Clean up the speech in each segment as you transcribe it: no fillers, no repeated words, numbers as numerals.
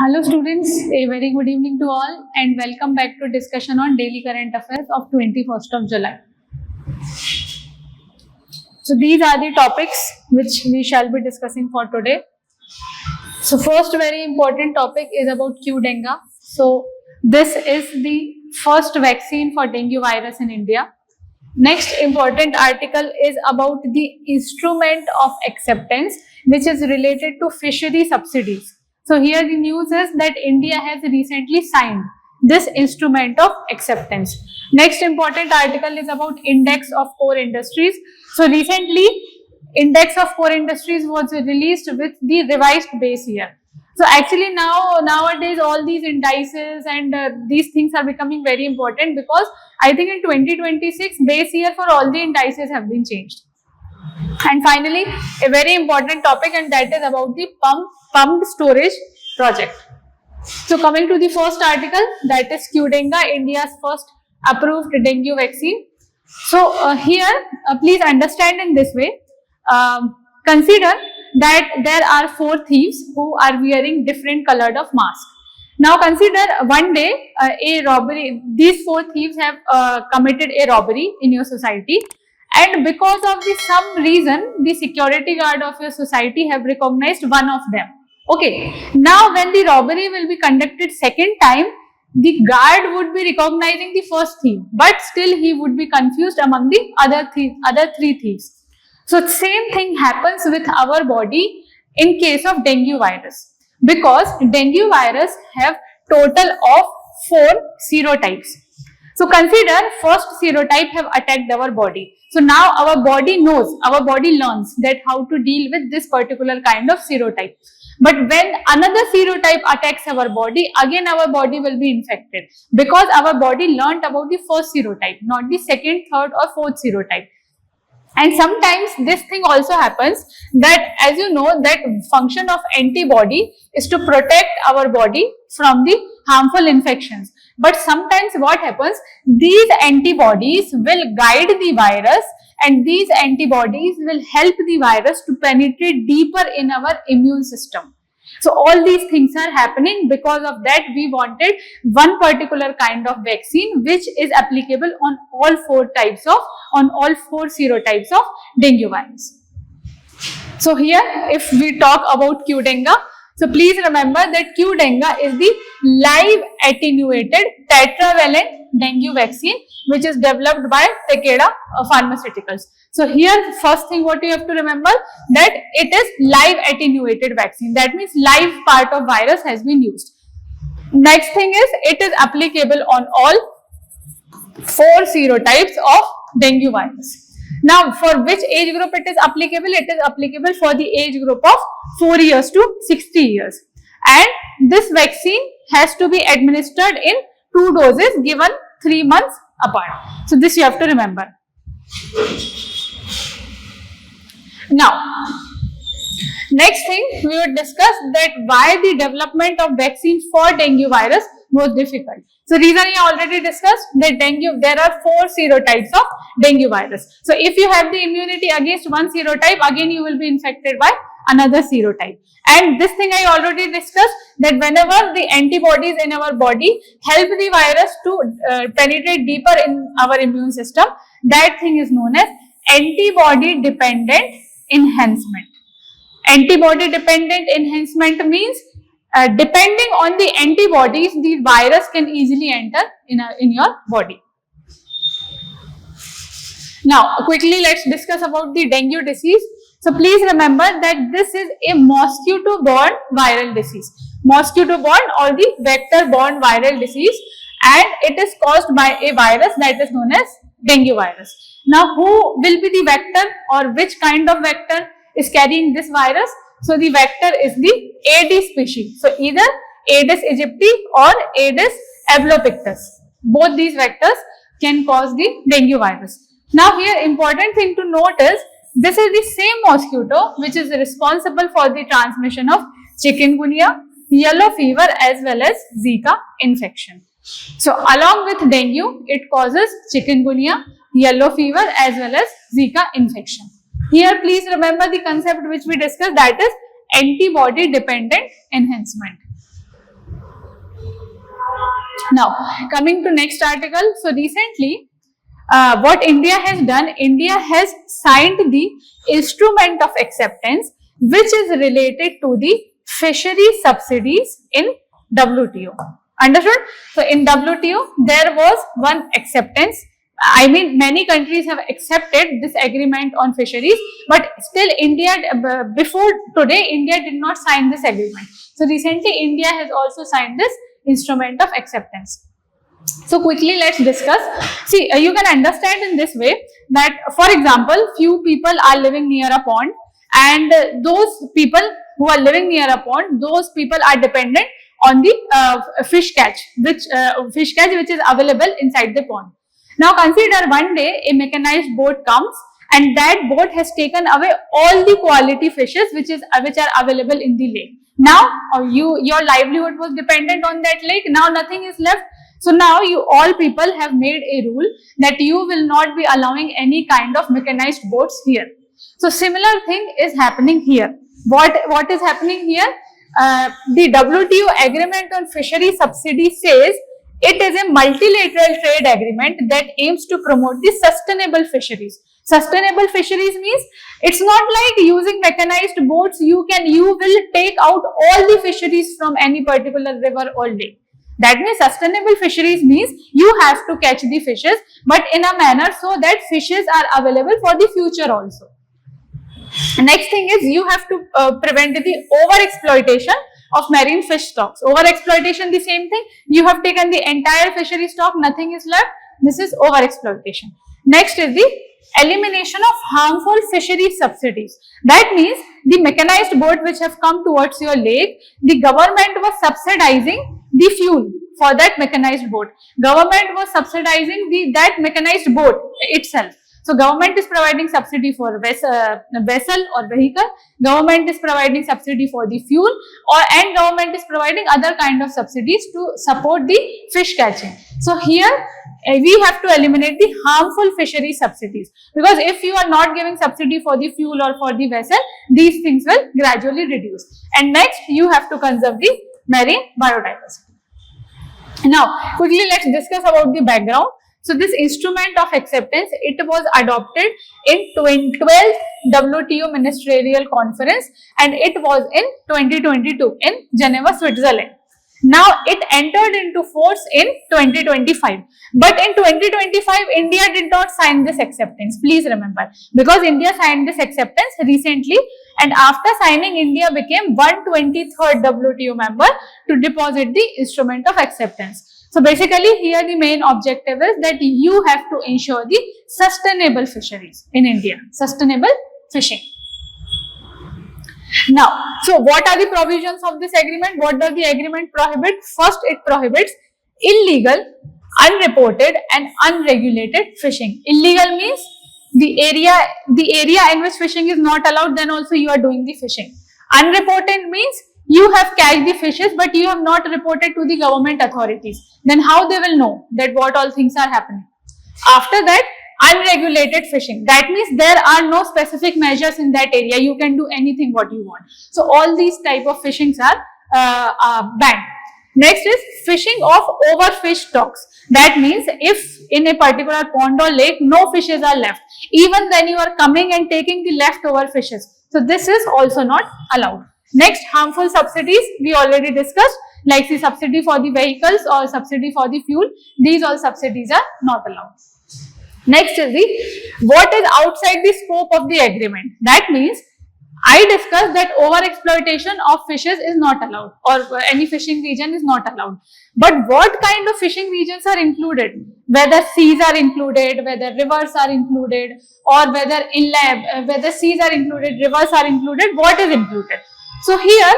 Hello students, a very good evening to all and welcome back to discussion on daily current affairs of 21st of July. So these are the topics which we shall be discussing for today. So first very important topic is about Qdenga. So this is the first vaccine for dengue virus in India. Next important article is about the instrument of acceptance which is related to fishery subsidies. So here the news is that India has recently signed this instrument of acceptance. Next important article is about index of core industries. So recently index of core industries was released with the revised base year. So actually nowadays all these indices and these things are becoming very important because I think in 2026 base year for all the indices have been changed. And finally a very important topic, and that is about the pumped storage project. So coming to the first article, that is Qdenga, India's first approved dengue vaccine. So here please understand in this way, consider that there are 4 thieves who are wearing different colored of masks. Now consider one day a robbery, these 4 thieves have committed a robbery in your society, and because of some reason the security guard of your society have recognized one of them. Okay, now when the robbery will be conducted second time, the guard would be recognizing the first thief, but still he would be confused among the other 3 thieves. So same thing happens with our body in case of dengue virus, because dengue virus have total of 4 serotypes. So consider first serotype have attacked our body. So now our body knows, our body learns that how to deal with this particular kind of serotype. But when another serotype attacks our body, again our body will be infected because our body learnt about the first serotype, not the second, third or fourth serotype. And sometimes this thing also happens that, as you know, that function of antibody is to protect our body from the harmful infections. But sometimes what happens, these antibodies will guide the virus and these antibodies will help the virus to penetrate deeper in our immune system. So all these things are happening. Because of that we wanted one particular kind of vaccine which is applicable on all 4 serotypes of dengue virus. So here if we talk about Qdenga, so please remember that Qdenga is the live attenuated tetravalent dengue vaccine which is developed by Takeda Pharmaceuticals. So here first thing what you have to remember, that it is live attenuated vaccine. That means live part of virus has been used. Next thing is it is applicable on all 4 serotypes of dengue virus. Now for which age group it is applicable? It is applicable for the age group of 4 years to 60 years. And this vaccine has to be administered in 2 doses given 3 months apart. So this you have to remember. Now, next thing we would discuss that why the development of vaccine for dengue virus was difficult. So reason I already discussed that there are 4 serotypes of dengue virus. So if you have the immunity against one serotype, again you will be infected by another serotype. And this thing I already discussed, that whenever the antibodies in our body help the virus to penetrate deeper in our immune system, that thing is known as antibody dependent enhancement. Antibody dependent enhancement means depending on the antibodies, the virus can easily enter in your body. Now quickly let's discuss about the dengue disease. So please remember that this is a mosquito-borne viral disease. Mosquito-borne or the vector-borne viral disease, and it is caused by a virus that is known as dengue virus. Now who will be the vector or which kind of vector is carrying this virus? So the vector is the Aedes species. So either Aedes aegypti or Aedes albopictus. Both these vectors can cause the dengue virus. Now here important thing to note is, this is the same mosquito which is responsible for the transmission of chikungunya, yellow fever as well as Zika infection. So along with dengue, it causes chikungunya, yellow fever as well as Zika infection. Here please remember the concept which we discussed, that is antibody dependent enhancement. Now, coming to next article. So recently, what India has done, India has signed the instrument of acceptance, which is related to the fishery subsidies in WTO. Understood? So in WTO, there was one acceptance. I mean, many countries have accepted this agreement on fisheries, but still India, before today, India did not sign this agreement. So recently, India has also signed this instrument of acceptance. So quickly, let's discuss. See, you can understand in this way that, for example, few people are living near a pond, and those people who are living near a pond, those people are dependent on the fish catch which is available inside the pond. Now consider one day a mechanized boat comes, and that boat has taken away all the quality fishes which are available in the lake. Now your livelihood was dependent on that lake. Now nothing is left. So now all people have made a rule that you will not be allowing any kind of mechanized boats here. So similar thing is happening here. What is happening here? The WTO agreement on fishery subsidy says it is a multilateral trade agreement that aims to promote the sustainable fisheries. Sustainable fisheries means it's not like using mechanized boats. You will take out all the fisheries from any particular river or lake. That means sustainable fisheries means you have to catch the fishes, but in a manner so that fishes are available for the future also. Next thing is you have to prevent the over-exploitation of marine fish stocks. Over-exploitation, the same thing. You have taken the entire fishery stock, nothing is left. This is over-exploitation. Next is the elimination of harmful fishery subsidies. That means the mechanized boat which have come towards your lake, the government was subsidizing the fuel for that mechanized boat. Government was subsidizing that mechanized boat itself. So government is providing subsidy for vessel or vehicle. Government is providing subsidy for the fuel, and government is providing other kind of subsidies to support the fish catching. So here we have to eliminate the harmful fishery subsidies, because if you are not giving subsidy for the fuel or for the vessel, these things will gradually reduce. And next, you have to conserve the marine biodiversity. Now quickly let's discuss about the background. So this instrument of acceptance, it was adopted in 12th WTO Ministerial Conference, and it was in 2022 in Geneva, Switzerland. Now it entered into force in 2025, but in 2025 India did not sign this acceptance. Please remember, because India signed this acceptance recently, and after signing, India became 123rd WTO member to deposit the instrument of acceptance. So basically here the main objective is that you have to ensure the sustainable fisheries in India, sustainable fishing. Now, so what are the provisions of this agreement? What does the agreement prohibit? First, it prohibits illegal, unreported and unregulated fishing. Illegal means the area in which fishing is not allowed, then also you are doing the fishing. Unreported means you have catch the fishes, but you have not reported to the government authorities. Then how they will know that what all things are happening? After that, unregulated fishing. That means there are no specific measures in that area. You can do anything what you want. So all these type of fishings are banned. Next is fishing of overfished stocks. That means if in a particular pond or lake, no fishes are left, even then you are coming and taking the leftover fishes. So this is also not allowed. Next, harmful subsidies, we already discussed, like the subsidy for the vehicles or subsidy for the fuel. These all subsidies are not allowed. Next is what is outside the scope of the agreement. That means I discussed that over-exploitation of fishes is not allowed, or any fishing region is not allowed. But what kind of fishing regions are included? Whether seas are included, whether rivers are included, or whether inland, whether seas are included, rivers are included, what is included? So here,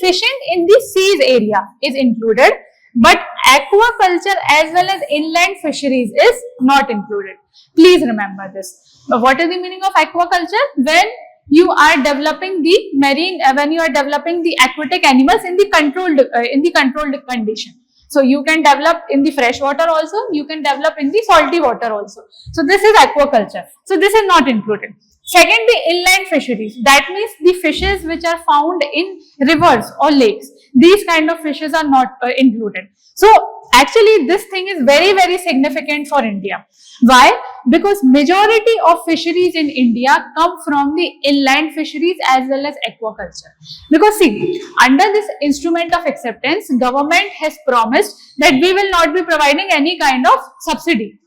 fishing in the seas area is included, but aquaculture as well as inland fisheries is not included. Please remember this. What is the meaning of aquaculture? When you are developing the marine, when you are developing the aquatic animals in the controlled condition. So you can develop in the fresh water also, you can develop in the salty water also. So this is aquaculture. So this is not included. Second, the inland fisheries. That means the fishes which are found in rivers or lakes. These kind of fishes are not included. So Actually, this thing is very, very significant for India. Why? Because majority of fisheries in India come from the inland fisheries as well as aquaculture. Because see, under this instrument of acceptance, government has promised that we will not be providing any kind of subsidy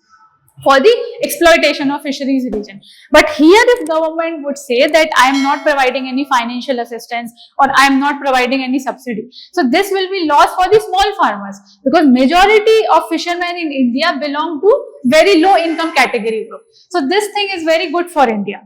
for the exploitation of fisheries region. But here if government would say that I am not providing any financial assistance or I am not providing any subsidy, so this will be loss for the small farmers, because majority of fishermen in India belong to very low income category group. So this thing is very good for India.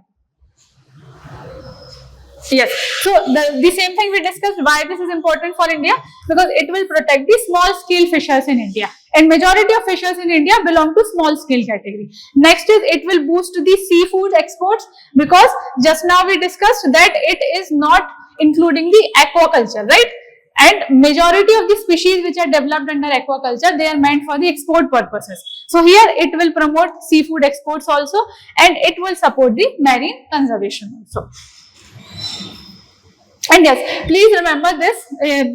Yes, so the same thing we discussed, why this is important for India, because it will protect the small scale fishers in India, and majority of fishers in India belong to small scale category. Next is it will boost the seafood exports, because just now we discussed that it is not including the aquaculture, right? And majority of the species which are developed under aquaculture, they are meant for the export purposes. So here it will promote seafood exports also, and it will support the marine conservation also. And yes, please remember this,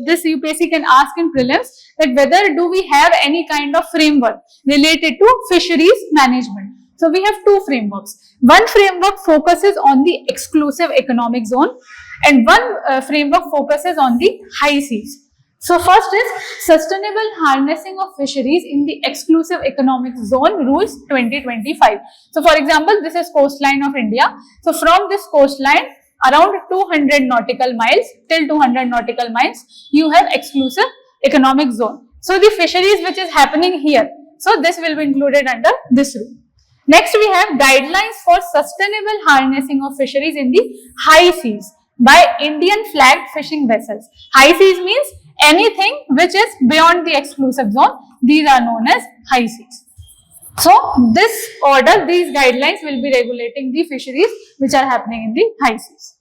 this UPSC can ask in prelims, that whether do we have any kind of framework related to fisheries management. So we have two frameworks. One framework focuses on the exclusive economic zone, and one framework focuses on the high seas. So first is Sustainable Harnessing of Fisheries in the Exclusive Economic Zone Rules 2025. So for example, this is coastline of India. So from this coastline, around 200 nautical miles till 200 nautical miles, you have exclusive economic zone. So the fisheries which is happening here, so this will be included under this rule. Next we have guidelines for sustainable harnessing of fisheries in the high seas by Indian flagged fishing vessels. High seas means anything which is beyond the exclusive zone. These are known as high seas. So this order, these guidelines will be regulating the fisheries which are happening in the high seas.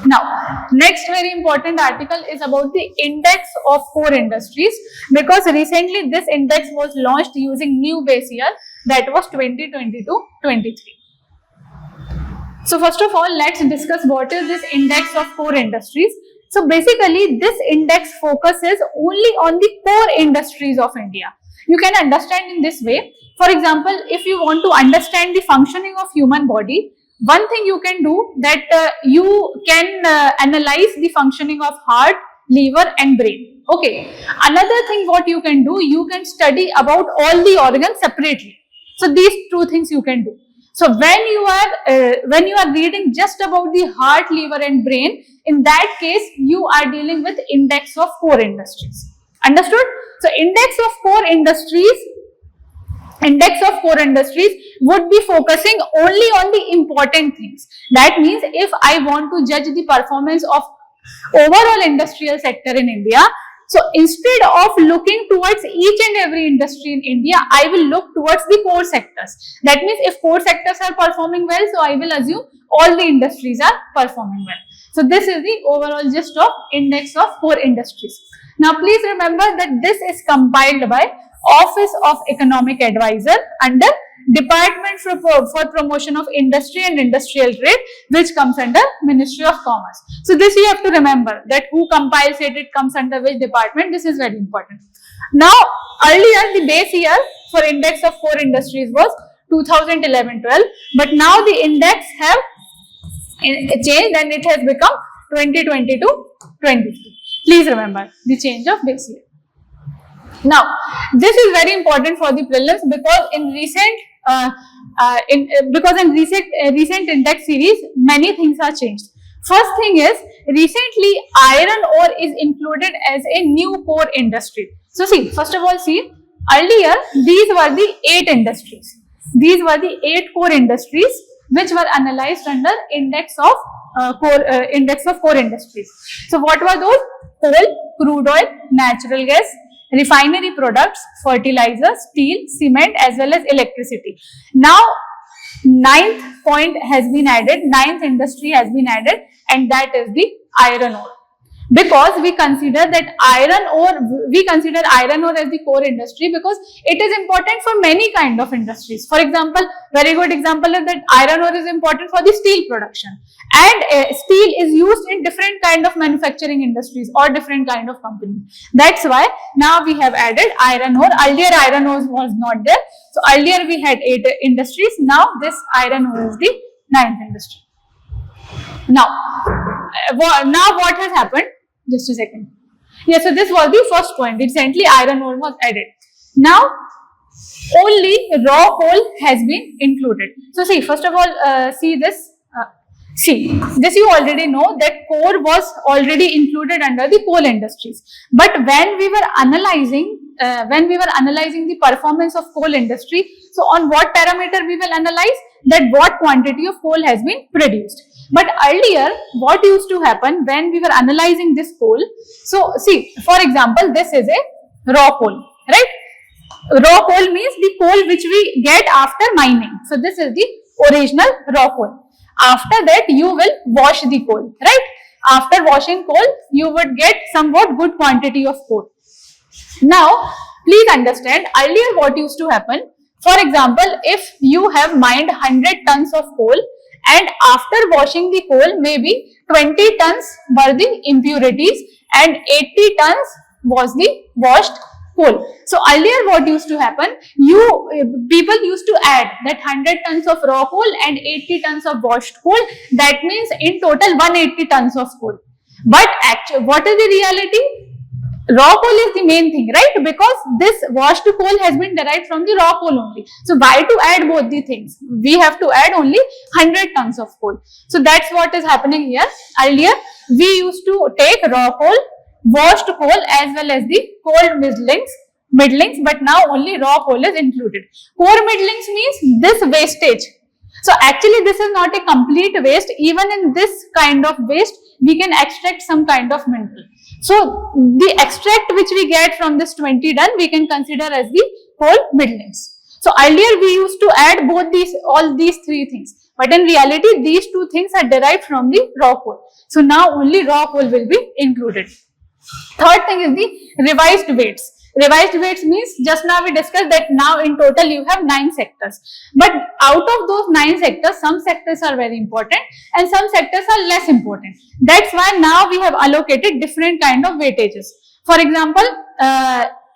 Now, next very important article is about the index of core industries, because recently this index was launched using new base year, that was 2022-23. So first of all, let's discuss what is this index of core industries. So basically this index focuses only on the core industries of India. You can understand in this way. For example, if you want to understand the functioning of human body, one thing you can do, that you can analyze the functioning of heart, liver and brain. Okay. Another thing what you can do, you can study about all the organs separately. So these two things you can do. So when you are reading just about the heart, liver and brain, in that case you are dealing with index of core industries. Understood? So index of core industries would be focusing only on the important things. That means if I want to judge the performance of overall industrial sector in India, so instead of looking towards each and every industry in India, I will look towards the core sectors. That means if core sectors are performing well, so I will assume all the industries are performing well. So this is the overall gist of index of core industries. Now please remember that this is compiled by Office of Economic Advisor under Department for Promotion of Industry and Industrial Trade, which comes under Ministry of Commerce. So this you have to remember, that who compiles it, it comes under which department. This is very important. Now earlier the base year for index of core industries was 2011-12, but now the index have changed and it has become 2022-23. Please remember the change of base year. Now, this is very important for the prelims, because in recent index series, many things are changed. First thing is, recently iron ore is included as a new core industry. So see, first of all, see, earlier these were the 8 industries. These were the 8 core industries which were analyzed under index of core industries. So what were those? Coal, crude oil, natural gas, refinery products, fertilizer, steel, cement as well as electricity. Now 9th point has been added, 9th industry has been added, and that is the iron ore. because we consider iron ore as the core industry because it is important for many kind of industries. For example, very good example is that iron ore is important for the steel production, and steel is used in different kind of manufacturing industries or different kind of companies. That's why now we have added iron ore. Earlier iron ore was not there, so earlier we had 8 industries. Now this iron ore is the 9th industry. Now what has happened? Just a second. Yeah, so this was the first point. Recently, iron ore was added. Now, only raw coal has been included. So, see, first of all, see this. This you already know that core was already included under the coal industries. But when we were analyzing the performance of coal industry, so on what parameter we will analyze? That what quantity of coal has been produced. But earlier, what used to happen when we were analyzing this coal? So, see, for example, this is a raw coal, right? Raw coal means the coal which we get after mining. So, this is the original raw coal. After that, you will wash the coal, right? After washing coal, you would get somewhat good quantity of coal. Now, please understand, earlier what used to happen? For example, if you have mined 100 tons of coal, and after washing the coal, maybe 20 tons were the impurities and 80 tons was the washed coal. So earlier what used to happen, people used to add that 100 tons of raw coal and 80 tons of washed coal. That means in total 180 tons of coal. But actually, what is the reality? Raw coal is the main thing, right? Because this washed coal has been derived from the raw coal only. So why to add both the things? We have to add only 100 tons of coal. So that's what is happening here. Earlier, we used to take raw coal, washed coal as well as the coal middlings, but now only raw coal is included. Core middlings means this wastage. So actually this is not a complete waste. Even in this kind of waste, we can extract some kind of mineral. So the extract which we get from this 20 ton, we can consider as the coal middlings. So earlier we used to add all these 3 things. But in reality, these 2 things are derived from the raw coal. So now only raw coal will be included. Third thing is the revised weights. Revised weights means just now we discussed that now in total you have 9 sectors. But out of those 9 sectors, some sectors are very important and some sectors are less important. That's why now we have allocated different kind of weightages. For example,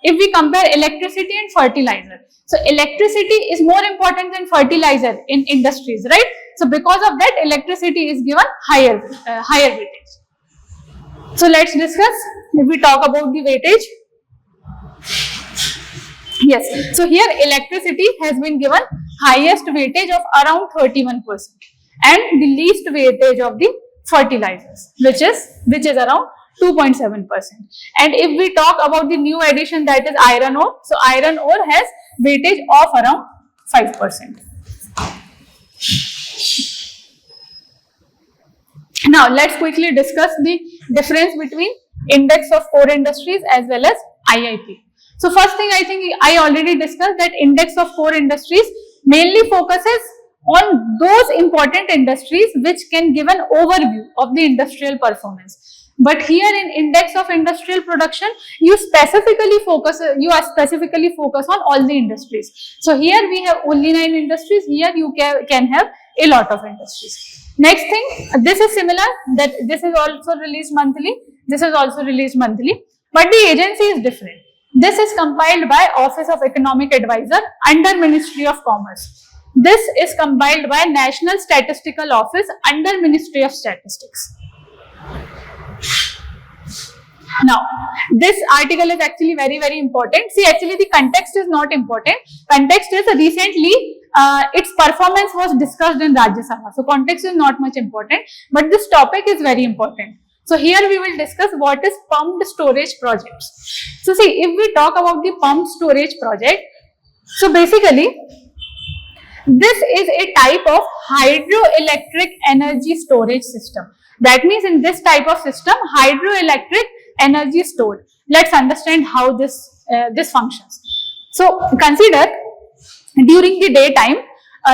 if we compare electricity and fertilizer. So electricity is more important than fertilizer in industries, right? So because of that, electricity is given higher weightage. So let's discuss if we talk about the weightage. Yes, so here electricity has been given highest weightage of around 31% and the least weightage of the fertilizers, which is around 2.7%. And if we talk about the new addition, that is iron ore, so iron ore has weightage of around 5%. Now let's quickly discuss the difference between index of core industries as well as IIP. So first thing, I think I already discussed that index of core industries mainly focuses on those important industries which can give an overview of the industrial performance. But here in index of industrial production, you specifically focus on all the industries. So here we have only 9 industries. Here you can have a lot of industries. Next thing, this is similar, that this is also released monthly. This is also released monthly, but the agency is different. This is compiled by Office of Economic Advisor under Ministry of Commerce. This is compiled by National Statistical Office under Ministry of Statistics. Now, this article is actually very, very important. See, actually the context is not important. Context is recently its performance was discussed in Rajya Sabha. So, context is not much important, but this topic is very important. So, here we will discuss what is pumped storage projects. So, see, if we talk about the pumped storage project, so basically, this is a type of hydroelectric energy storage system. That means in this type of system, hydroelectric energy stored. Let's understand how this functions. So, consider during the daytime,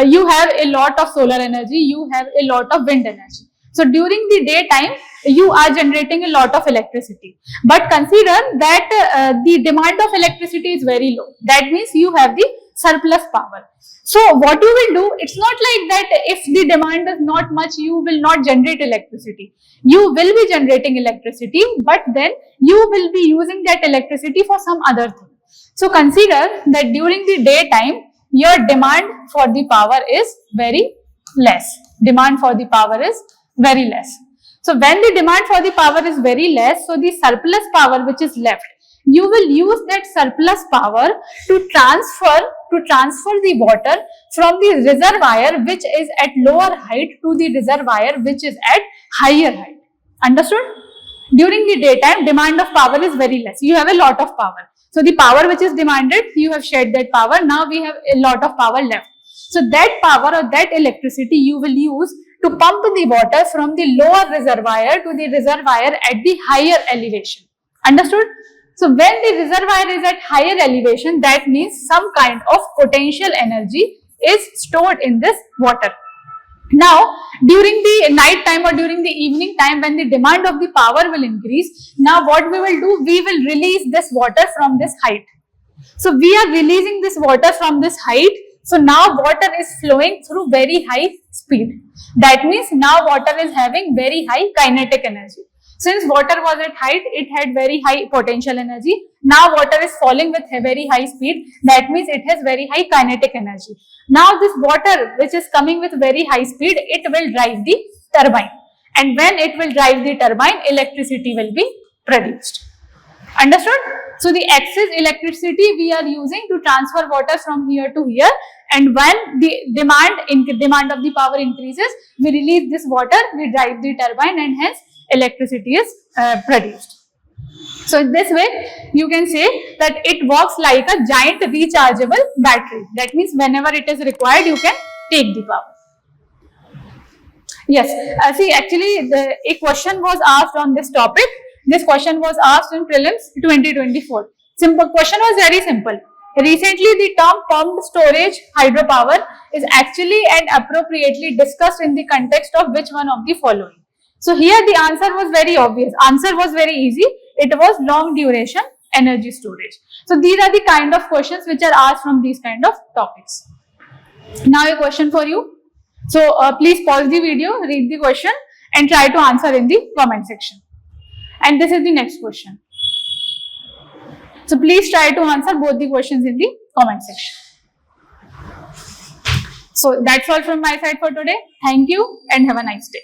you have a lot of solar energy, you have a lot of wind energy. So during the daytime, you are generating a lot of electricity. But consider that the demand of electricity is very low. That means you have the surplus power. So what you will do, it's not like that if the demand is not much, you will not generate electricity. You will be generating electricity, but then you will be using that electricity for some other thing. So consider that during the daytime, your demand for the power is very less. Demand for the power is very less. So when the demand for the power is very less, so the surplus power which is left, you will use that surplus power to transfer the water from the reservoir which is at lower height to the reservoir which is at higher height. Understood? During the daytime, demand of power is very less. You have a lot of power. So the power which is demanded, you have shared that power. Now we have a lot of power left. So that power or that electricity you will use to pump the water from the lower reservoir to the reservoir at the higher elevation. Understood? So when the reservoir is at higher elevation, that means some kind of potential energy is stored in this water. Now, during the night time or during the evening time, when the demand of the power will increase, now what we will do, we will release this water from this height. So we are releasing this water from this height. So now water is flowing through very high speed. That means now water is having very high kinetic energy. Since water was at height, it had very high potential energy. Now water is falling with a very high speed. That means it has very high kinetic energy. Now this water which is coming with very high speed, it will drive the turbine. And when it will drive the turbine, electricity will be produced. Understood? So the excess electricity we are using to transfer water from here to here, and when the demand of the power increases, we release this water, we drive the turbine, and hence electricity is produced. So in this way, you can say that it works like a giant rechargeable battery. That means whenever it is required, you can take the power. Yes, see, actually a question was asked on this topic. This question was asked in prelims 2024. Simple question was very simple. Recently, the term pumped storage hydropower is actually and appropriately discussed in the context of which one of the following? So here the answer was very obvious. Answer was very easy. It was long duration energy storage. So these are the kind of questions which are asked from these kind of topics. Now a question for you. So please pause the video, read the question and try to answer in the comment section. And this is the next question. So please try to answer both the questions in the comment section. So that's all from my side for today. Thank you and have a nice day.